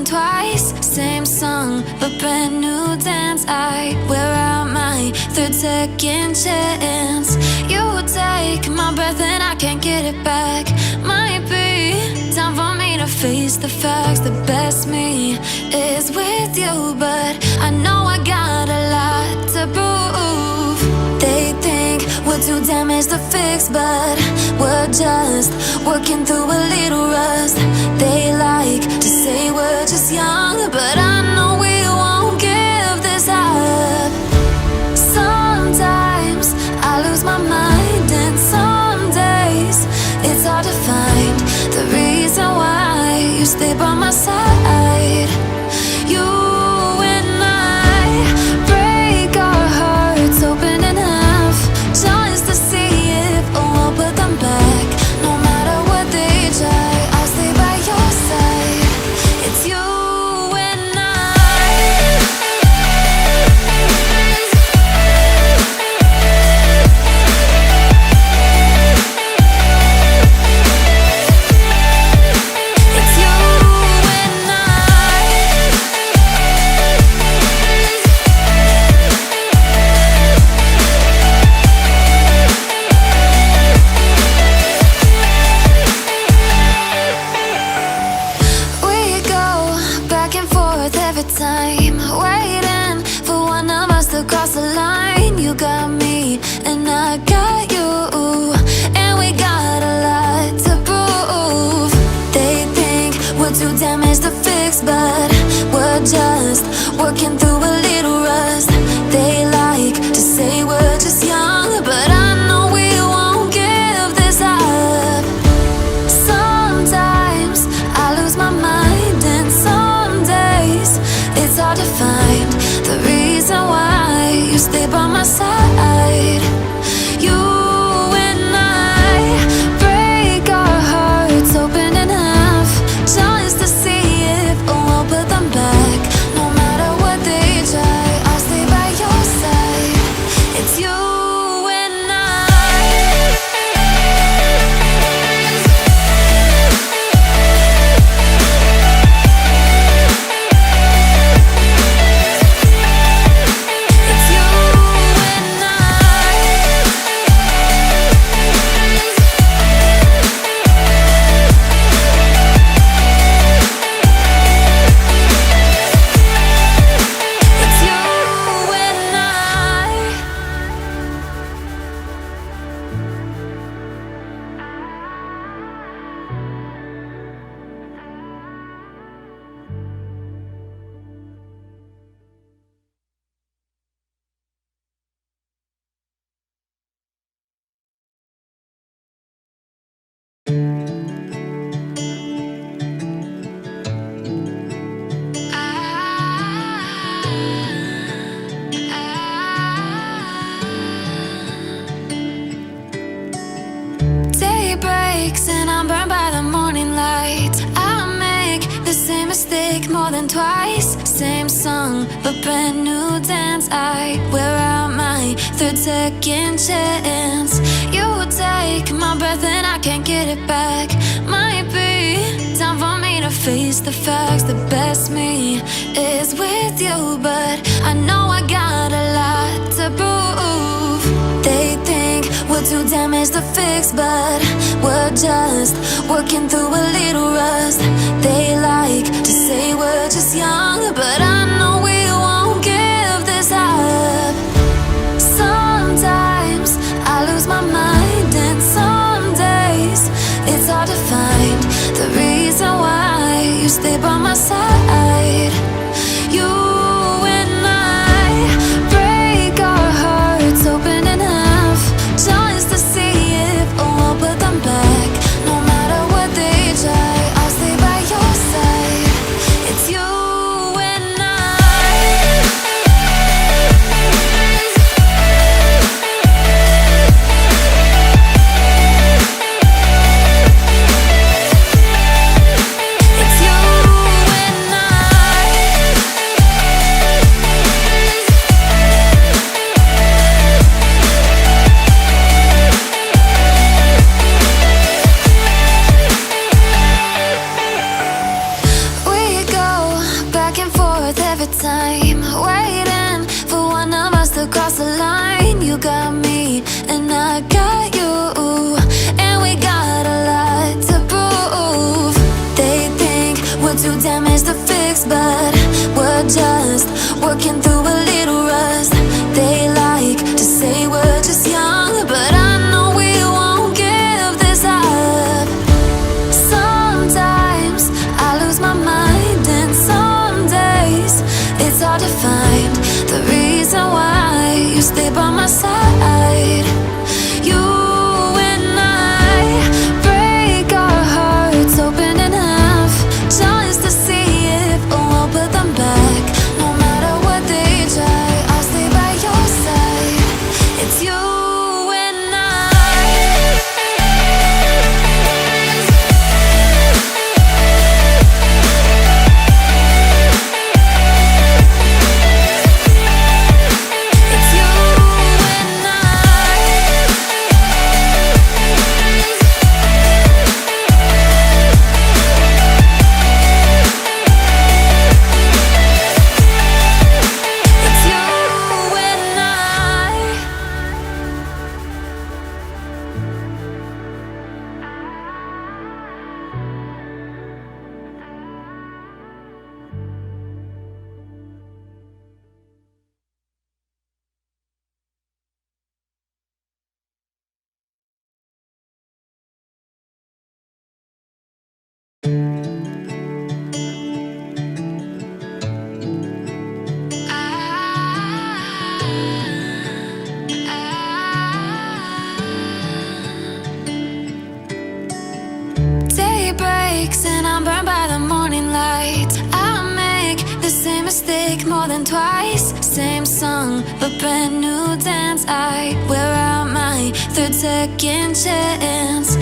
twice. Same song, but brand new dance. I wear out my third second chance. You take my breath and I can't get it back. Might be time for me to face the facts. The best me is with you, but I know I got a lot to prove. They think we're too damaged to fix, but we're just working through a little rust. They like to say we're just young, but I know we won't give this up. Sometimes I lose my mind, and some days it's hard to find the reason why you stay by my side. You and I break our hearts open in half, just to see if we'll put them back. No matter what they try, I'll stay by your side. It's you and I. It's you and I. We go back and forth every time, waiting for one of us to cross the line. You got me and I got you, and we got a lot to prove. They think we're too damaged to fix, but we're just working through a little rust. They like to say we're just young, but I know we won't give this up. Sometimes I lose my mind, and some days it's hard to find the reason why you stay by my side. You and I break our hearts open in half, just to see if we'll put them back. No matter what they try, I'll stay by your side. It's you and I. It's you and I. It's you and I. Day breaks and I'm burned by the morning light. I make the same mistake more than twice. Same song, but brand new dance. I wear out my third second chance. You take my breath and I can't get it back. Might be time for me to face the facts. The best me is with you, but I know I got a lot to prove. They think we're too damaged to fix, but we're just working through a little rust. They like to say we're just young, but I know we won't give this up. Sometimes I lose my mind, and some days it's hard to find the reason why you stay by my side. You and I break our hearts open in half, just to see if we'll put them back. No matter what they try, I'll stay by your side. It's you and I. It's you and I. my side. You and I break our hearts open in half, just to see if we'll put them back. No matter what they try, I'll stay by your side. It's you and I. It's you and I. It's you and I. Day breaks and I'm burned by the morning light. I make the same mistake more than twice. Same song, but brand new dance. I wear out my third second chance.